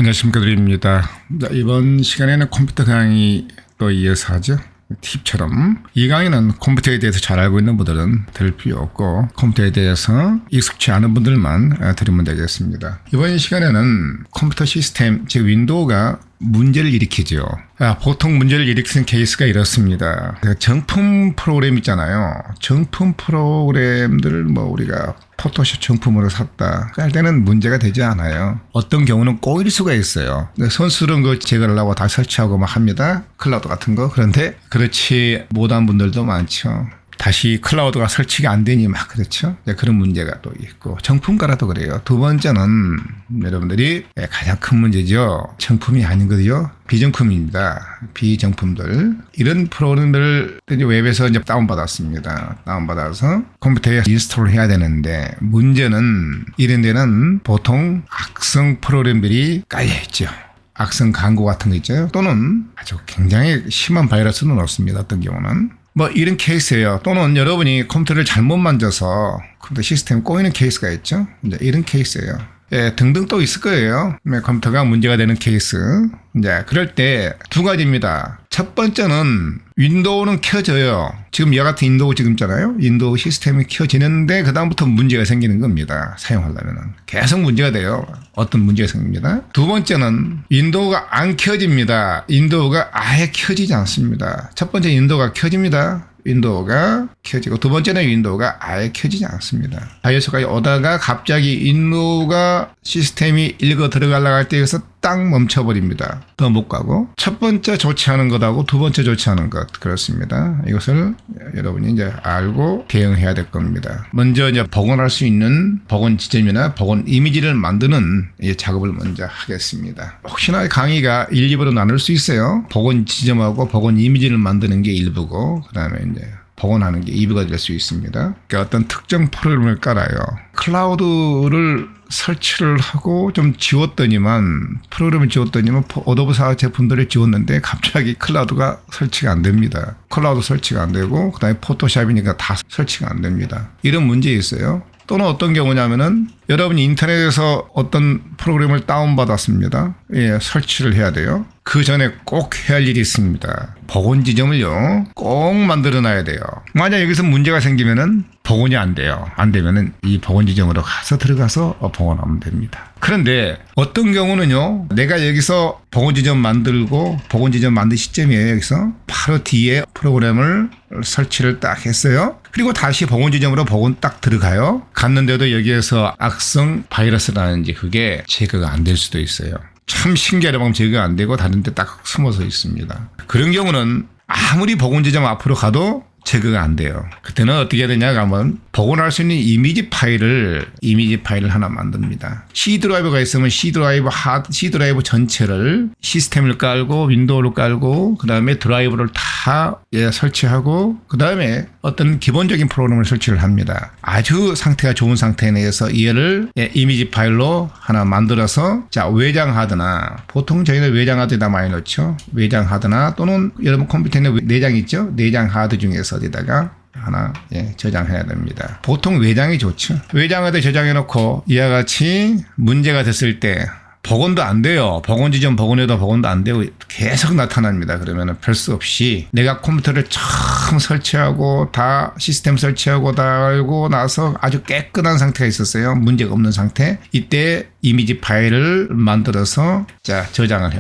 안녕하십니까 드립니다. 이번 시간에는 컴퓨터 강의 또 이어서 하죠. 팁처럼 이 강의는 컴퓨터에 대해서 잘 알고 있는 분들은 들 필요 없고 컴퓨터에 대해서 익숙치 않은 분들만 들으면 되겠습니다. 이번 시간에는 컴퓨터 시스템 즉 윈도우가 문제를 일으키죠. 보통 문제를 일으키는 케이스가 이렇습니다. 정품 프로그램 있잖아요. 정품 프로그램들을 우리가 포토샵 정품으로 샀다 할 때는 문제가 되지 않아요. 어떤 경우는 꼬일 수가 있어요. 선수들은 그거 제거하려고 다 설치하고 막 합니다. 클라우드 같은 거. 그런데 그렇지 못한 분들도 많죠. 다시 클라우드가 설치가 안 되니 막 그렇죠. 그런 문제가 또 있고 정품가라도 그래요. 두 번째는 여러분들이 가장 큰 문제죠. 정품이 아닌 거죠. 비정품입니다. 비정품들 이런 프로그램들 웹에서 이제 다운받았습니다. 다운받아서 컴퓨터에 인스톨을 해야 되는데 문제는 이런 데는 보통 악성 프로그램들이 깔려 있죠. 악성 광고 같은 거 있죠. 또는 아주 굉장히 심한 바이러스는 없습니다. 어떤 경우는. 이런 케이스예요. 또는 여러분이 컴퓨터를 잘못 만져서 컴퓨터 시스템 꼬이는 케이스가 있죠. 이제 이런 케이스예요. 등등 또 있을 거예요. 컴퓨터가 문제가 되는 케이스. 이제 그럴 때 두 가지입니다. 첫 번째는 윈도우는 켜져요. 지금 이와 같은 윈도우 지금 있잖아요. 윈도우 시스템이 켜지는데 그다음부터 문제가 생기는 겁니다. 사용하려면 계속 문제가 돼요. 어떤 문제가 생깁니다. 두 번째는 윈도우가 안 켜집니다. 윈도우가 아예 켜지지 않습니다. 첫 번째 윈도우가 켜집니다. 윈도우가 켜지고 두 번째는 윈도우가 아예 켜지지 않습니다. 바이오스가 오다가 갑자기 윈도우가 시스템이 읽어 들어가려고 할 때 여기서 딱 멈춰버립니다. 더 못 가고 첫 번째 조치하는 것하고 두 번째 조치하는 것 그렇습니다. 이것을 여러분이 이제 알고 대응해야 될 겁니다. 먼저 이제 복원할 수 있는 복원 지점이나 복원 이미지를 만드는 이 작업을 먼저 하겠습니다. 혹시나 강의가 1, 2부로 나눌 수 있어요. 복원 지점하고 복원 이미지를 만드는 게 1부고 그다음에 이제 복원하는 게 2부가 될 수 있습니다. 그러니까 어떤 특정 프로그램을 깔아요. 클라우드를 설치를 하고 좀 지웠더니만 프로그램을 지웠더니만 어도브사 제품들을 지웠는데 갑자기 클라우드가 설치가 안 됩니다. 클라우드 설치가 안 되고 그다음에 포토샵이니까 다 설치가 안 됩니다. 이런 문제 있어요. 또는 어떤 경우냐면은 여러분이 인터넷에서 어떤 프로그램을 다운받았습니다. 설치를 해야 돼요. 그 전에 꼭 해야 할 일이 있습니다. 복원 지점을요, 꼭 만들어 놔야 돼요. 만약 여기서 문제가 생기면은 복원이 안 돼요. 안 되면은 이 복원 지점으로 가서 들어가서 복원하면 됩니다. 그런데 어떤 경우는요, 내가 여기서 복원 지점 만들고 복원 지점 만든 시점이에요. 여기서 바로 뒤에 프로그램을 설치를 딱 했어요. 그리고 다시 복원 지점으로 복원 딱 들어가요. 갔는데도 여기에서 악성 바이러스라는지 그게 제거가 안 될 수도 있어요. 참 신기하게 보면 제거가 안 되고 다른 데 딱 숨어서 있습니다. 그런 경우는 아무리 복원 지점 앞으로 가도 제거가 안 돼요. 그때는 어떻게 해야 되냐 하면 복원할 수 있는 이미지 파일을 하나 만듭니다. C 드라이브가 있으면 C 드라이브 전체를 시스템을 깔고 윈도우를 깔고 그다음에 드라이브를 다 설치하고 그다음에 어떤 기본적인 프로그램을 설치를 합니다. 아주 상태가 좋은 상태 내에서 얘를 이미지 파일로 하나 만들어서 외장 하드나 보통 저희는 외장 하드에다 많이 넣죠. 외장 하드나 또는 여러분 컴퓨터에 내장 있죠. 내장 하드 중에서 어디다가 하나 저장해야 됩니다. 보통 외장이 좋죠. 외장하드 저장해 놓고 이와 같이 문제가 됐을 때 복원도 안 돼요. 복원 지점 복원해도 복원도 안 되고 계속 나타납니다. 그러면은 별 수 없이 내가 컴퓨터를 처음 설치하고 다 시스템 설치하고 다 알고 나서 아주 깨끗한 상태가 있었어요. 문제가 없는 상태. 이때 이미지 파일을 만들어서 저장을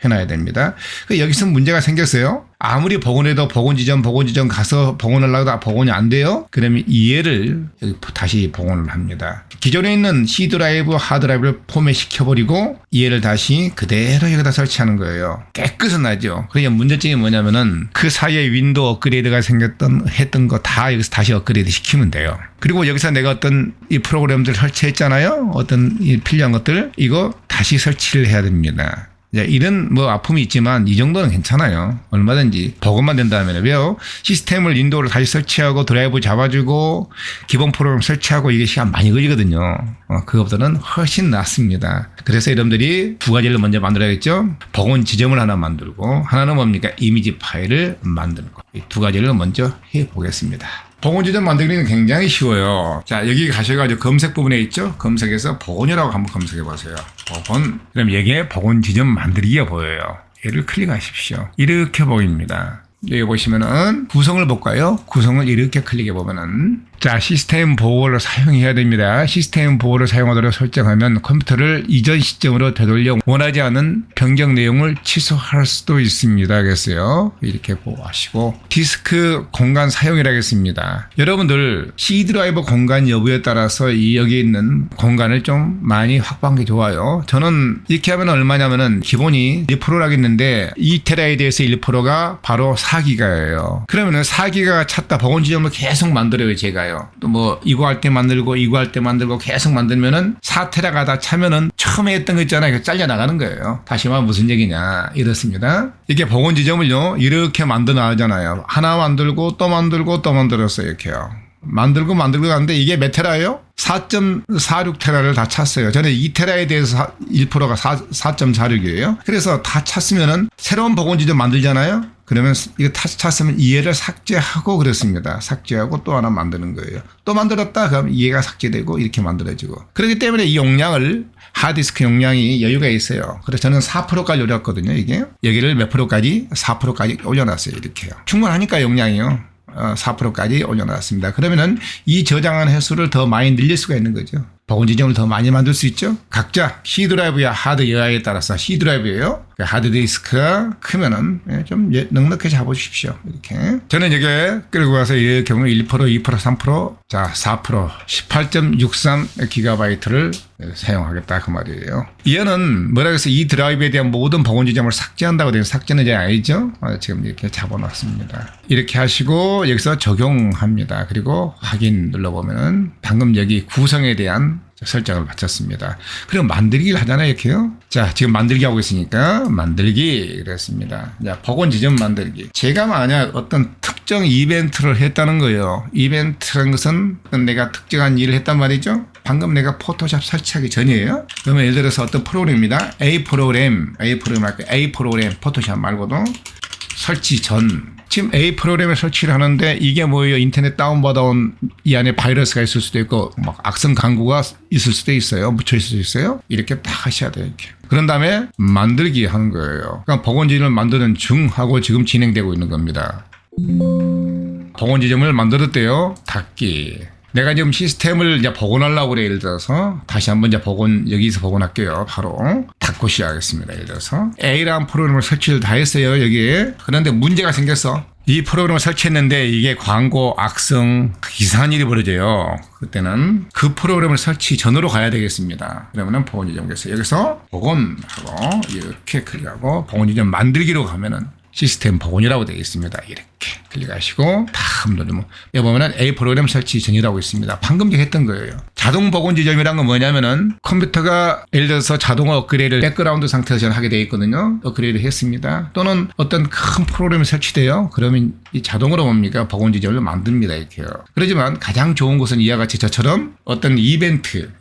해놔야 됩니다. 여기서 문제가 생겼어요. 아무리 복원해도 복원 지점 가서 복원하려고 해도 복원이 안 돼요. 그러면 얘를 다시 복원을 합니다. 기존에 있는 C 드라이브, 하드 드라이브를 포맷 시켜버리고 얘를 다시 그대로 여기다 설치하는 거예요. 깨끗은 나죠. 그러니까 문제점이 뭐냐면은 그 사이에 윈도우 업그레이드가 했던 거 다 여기서 다시 업그레이드 시키면 돼요. 그리고 여기서 내가 어떤 이 프로그램들 설치했잖아요. 어떤 이 필요한 것들 이거 다시 설치를 해야 됩니다. 이런 아픔이 있지만 이 정도는 괜찮아요. 얼마든지 복원만 된다면 왜요? 시스템을 윈도우를 다시 설치하고 드라이브 잡아주고 기본 프로그램 설치하고 이게 시간 많이 걸리거든요. 그것보다는 훨씬 낫습니다. 그래서 여러분들이 두 가지를 먼저 만들어야겠죠. 복원 지점을 하나 만들고 하나는 뭡니까? 이미지 파일을 만드는 거. 이 두 가지를 먼저 해보겠습니다. 복원 지점 만들기는 굉장히 쉬워요. 자, 여기 가셔가지고 검색 부분에 있죠? 검색해서 복원이라고 한번 검색해 보세요. 복원. 그럼 여기에 복원 지점 만들기가 보여요. 얘를 클릭하십시오. 이렇게 보입니다. 여기 보시면은 구성을 볼까요? 구성을 이렇게 클릭해 보면은 자, 시스템 보호를 사용해야 됩니다. 시스템 보호를 사용하도록 설정하면 컴퓨터를 이전 시점으로 되돌려 원하지 않은 변경 내용을 취소할 수도 있습니다. 그랬어요. 이렇게 보호하시고 디스크 공간 사용이라 하겠습니다. 여러분들 C 드라이브 공간 여부에 따라서 여기 있는 공간을 좀 많이 확보한 게 좋아요. 저는 이렇게 하면 얼마냐면은 기본이 1%라겠는데 2테라에 대해서 1%가 바로 4기가예요. 그러면은 4기가 찼다 복원 지점을 계속 만들어요, 제가. 또 뭐 이거 할 때 만들고 이거 할 때 만들고 계속 만들면은 4테라가 다 차면은 처음에 했던 거 있잖아요. 잘려 나가는 거예요. 다시 말하면 무슨 얘기냐 이렇습니다. 이게 복원 지점을요 이렇게 만들어 나가잖아요. 하나 만들고 또 만들고 또 만들었어요. 이렇게요. 만들고 가는데 이게 몇 테라예요? 4.46테라를 다 찼어요. 저는 2테라에 대해서 1%가 4.46이에요. 그래서 다 찼으면은 새로운 복원 지점 만들잖아요. 그러면 이거 찼으면 이해를 삭제하고 그렇습니다. 삭제하고 또 하나 만드는 거예요. 또 만들었다 그럼 이해가 삭제되고 이렇게 만들어지고. 그렇기 때문에 이 용량을 하드디스크 용량이 여유가 있어요. 그래서 저는 4%까지 올렸거든요. 이게 여기를 몇 프로까지? 4%까지 올려놨어요. 이렇게요. 충분하니까 용량이요. 4%까지 올려놨습니다. 그러면은 이 저장한 횟수를 더 많이 늘릴 수가 있는 거죠. 복원 지점을 더 많이 만들 수 있죠. 각자 C 드라이브야 하드 여하에 따라서 C 드라이브예요. 하드 디스크가 크면은 좀 넉넉히 잡아주십시오. 이렇게 저는 여기에 끌고 가서 이 경우 1%, 2%, 3%, 자 4%, 18.63 기가바이트를 사용하겠다 그 말이에요. 이거는 뭐라 해서 이 드라이브에 대한 모든 복원 지점을 삭제한다고 되는 삭제는 이제 아니죠. 지금 이렇게 잡아놨습니다. 이렇게 하시고 여기서 적용합니다. 그리고 확인 눌러보면은 방금 여기 구성에 대한 설정을 마쳤습니다. 그럼 만들기를 하잖아요, 이렇게요. 자, 지금 만들기 하고 있으니까 만들기 그랬습니다. 자, 복원 지점 만들기. 제가 만약 어떤 특정 이벤트를 했다는 거예요. 이벤트라는 것은 내가 특정한 일을 했단 말이죠. 방금 내가 포토샵 설치하기 전이에요. 그러면 예를 들어서 어떤 프로그램입니다. A 프로그램 할게요. A 프로그램 포토샵 말고도 설치 전. 지금 A 프로그램을 설치를 하는데 이게 뭐예요? 인터넷 다운받아온 이 안에 바이러스가 있을 수도 있고 막 악성 광고가 있을 수도 있어요. 묻혀 있을 수도 있어요. 이렇게 딱 하셔야 돼요. 이렇게. 그런 다음에 만들기 하는 거예요. 그러니까 복원 지점을 만드는 중하고 지금 진행되고 있는 겁니다. 복원 지점을 만들었대요. 닫기. 내가 지금 시스템을 이제 복원하려고 그래. 예를 들어서 다시 한번 이제 여기서 복원할게요. 바로 닫고 시작하겠습니다. 예를 들어서 A라는 프로그램을 설치를 다 했어요. 여기에. 그런데 문제가 생겼어. 이 프로그램을 설치했는데 이게 광고, 악성, 이상한 일이 벌어져요. 그때는 그 프로그램을 설치 전으로 가야 되겠습니다. 그러면은 복원 지점에서 여기서 복원하고 이렇게 클릭하고 복원 지점 만들기로 가면은 시스템 복원이라고 되어 있습니다. 이렇게 클릭하시고 다음 누르면 여기 보면은 A 프로그램 설치 전이라고 있습니다. 방금 했던 거예요. 자동 복원 지점이란 건 뭐냐면은 컴퓨터가 예를 들어서 자동화 업그레이드를 백그라운드 상태에서 저는 하게 되어 있거든요. 업그레이드 했습니다. 또는 어떤 큰 프로그램이 설치돼요. 그러면 이 자동으로 뭡니까? 복원 지점을 만듭니다. 이렇게요. 그렇지만 가장 좋은 것은 이와 같이 저처럼 어떤 이벤트라는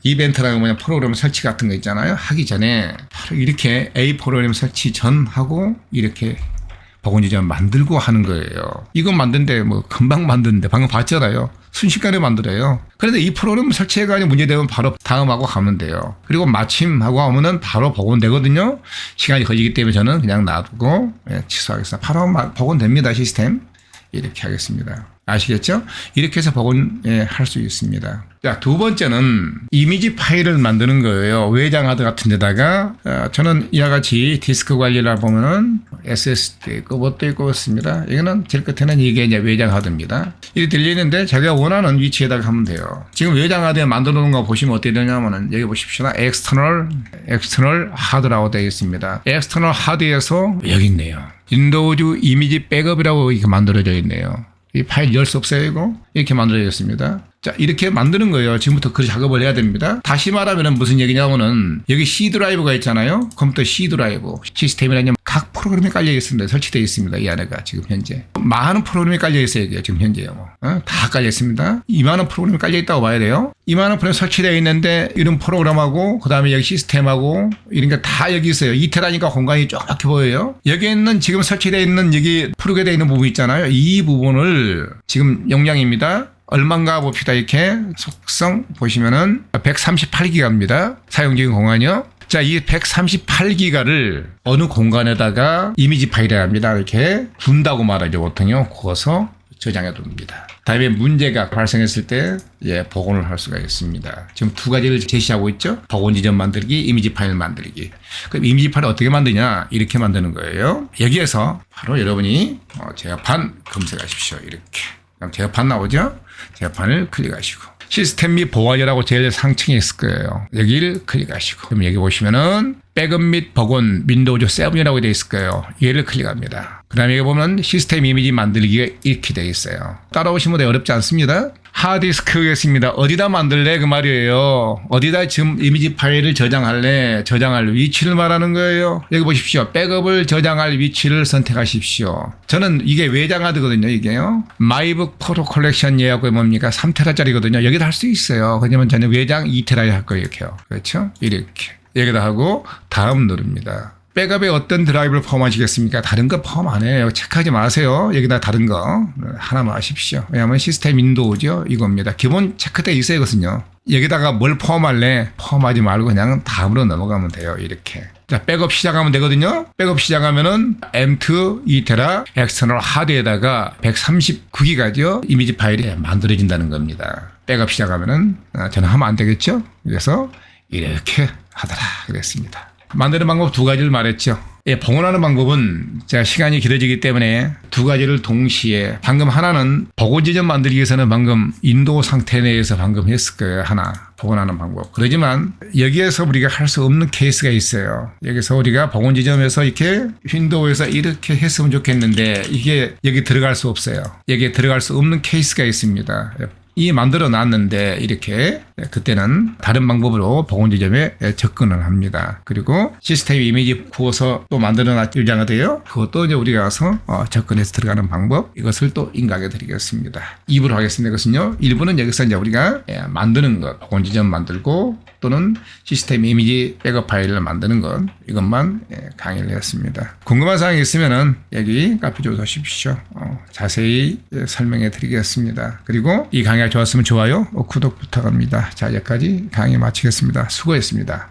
건 뭐냐 프로그램 설치 같은 거 있잖아요. 하기 전에 바로 이렇게 A 프로그램 설치 전 하고 이렇게 복원 지점 만들고 하는 거예요. 이거 만드는데 뭐 금방 만드는데 방금 봤잖아요. 순식간에 만들어요. 그런데 이 프로그램 설치해가지고 문제되면 바로 다음하고 가면 돼요. 그리고 마침 하고 하면은 바로 복원되거든요. 시간이 걸리기 때문에 저는 그냥 놔두고 취소하겠습니다. 바로 복원됩니다. 시스템. 이렇게 하겠습니다. 아시겠죠? 이렇게 해서 복원할 수 있습니다. 자, 두 번째는 이미지 파일을 만드는 거예요. 외장 하드 같은 데다가 저는 이와 같이 디스크 관리를 보면은 SSD 있고 뭣도 있고 그렇습니다. 이거는 제일 끝에는 이게 이제 외장 하드입니다. 이렇게 들리는데 제가 원하는 위치에다가 하면 돼요. 지금 외장 하드에 만들어 놓은 거 보시면 어떻게 되냐면은 여기 보십시오. 엑스터널 하드라고 되어 있습니다. 엑스터널 하드에서 여기 있네요. 윈도우즈 이미지 백업이라고 이렇게 만들어져 있네요. 이 파일 열 수 없어요, 이거? 이렇게 만들어졌습니다. 자, 이렇게 만드는 거예요. 지금부터 그 작업을 해야 됩니다. 다시 말하면 무슨 얘기냐면은 여기 C 드라이브가 있잖아요. 컴퓨터 C 드라이브. 시스템이라면 각 프로그램이 깔려 있습니다. 설치되어 있습니다. 이 안에가 지금 현재. 많은 프로그램이 깔려 있어요. 이게 지금 현재요. 다 깔려 있습니다. 이만한 프로그램이 깔려 있다고 봐야 돼요. 이만한 프로그램 설치되어 있는데 이런 프로그램하고 그다음에 여기 시스템하고 이런 게 다 여기 있어요. 이테라니까 공간이 조그맣게 보여요. 여기 있는 지금 설치되어 있는 여기 풀게 되어 있는 부분 있잖아요. 이 부분을 지금 용량입니다. 얼마인가 봅시다. 이렇게 속성 보시면은 138기가입니다. 사용적인 공간이요. 자, 이 138기가를 어느 공간에다가 이미지 파일이라 합니다. 이렇게 둔다고 말하죠. 보통요. 그어서 저장해 둡니다. 다음에 문제가 발생했을 때 복원을 할 수가 있습니다. 지금 두 가지를 제시하고 있죠. 복원 지점 만들기, 이미지 파일 만들기. 그럼 이미지 파일을 어떻게 만드냐? 이렇게 만드는 거예요. 여기에서 바로 여러분이 제어판 검색하십시오. 이렇게. 그럼 제어판 나오죠? 제어판을 클릭하시고. 시스템 및 보안이라고 제일 상층에 있을 거예요. 여기를 클릭하시고. 그럼 여기 보시면은 백업 및 복원 윈도우즈 7이라고 되어 있을 거예요. 얘를 클릭합니다. 그 다음에 여기 보면 시스템 이미지 만들기가 이렇게 되어 있어요. 따라오시면 어렵지 않습니다. 하드디스크에 있습니다. 어디다 만들래? 그 말이에요. 어디다 지금 이미지 파일을 저장할래? 저장할 위치를 말하는 거예요. 여기 보십시오. 백업을 저장할 위치를 선택하십시오. 저는 이게 외장하드거든요. 이게요. 마이북 포토 컬렉션 예약이 뭡니까? 3테라짜리거든요. 여기다 할 수 있어요. 그러면 저는 외장 2테라에 할 거예요. 이렇게요. 그렇죠? 이렇게. 여기다 하고 다음 누릅니다. 백업에 어떤 드라이브를 포함하시겠습니까? 다른 거 포함 안 해요. 체크하지 마세요. 여기다 다른 거 하나만 하십시오. 왜냐하면 시스템 윈도우죠. 이겁니다. 기본 체크되어 있어야 거든요. 여기다가 뭘 포함할래? 포함하지 말고 그냥 다음으로 넘어가면 돼요. 이렇게. 자, 백업 시작하면 되거든요. 백업 시작하면은 M2 2테라 엑스터널 하드에다가 139기가죠. 이미지 파일이 만들어진다는 겁니다. 백업 시작하면은 저는 하면 안 되겠죠. 그래서 이렇게 하더라 그랬습니다. 만드는 방법 두 가지를 말했죠. 복원하는 방법은 제가 시간이 길어지기 때문에 두 가지를 동시에 방금 하나는 복원 지점 만들기 위해서는 방금 인도 상태 내에서 방금 했을 거예요. 하나 복원하는 방법. 그러지만 여기에서 우리가 할 수 없는 케이스가 있어요. 여기서 우리가 복원 지점에서 이렇게 윈도우에서 이렇게 했으면 좋겠는데 이게 여기 들어갈 수 없어요. 여기에 들어갈 수 없는 케이스가 있습니다. 이 만들어 놨는데 이렇게 그때는 다른 방법으로 복원 지점에 접근을 합니다. 그리고 시스템 이미지 구워서 또 만들어 놨잖아요. 그것도 이제 우리가 가서 접근해서 들어가는 방법 이것을 또 인가해 드리겠습니다. 2부로 하겠습니다. 이것은요. 1부는 여기서 이제 우리가 만드는 것, 복원 지점 만들고 또는 시스템 이미지 백업 파일을 만드는 것 이것만 강의를 했습니다. 궁금한 사항이 있으면은 여기 카페 주소하십시오. 자세히 설명해 드리겠습니다. 그리고 이 강의가 좋았으면 좋아요, 구독 부탁합니다. 자, 여기까지 강의 마치겠습니다. 수고했습니다.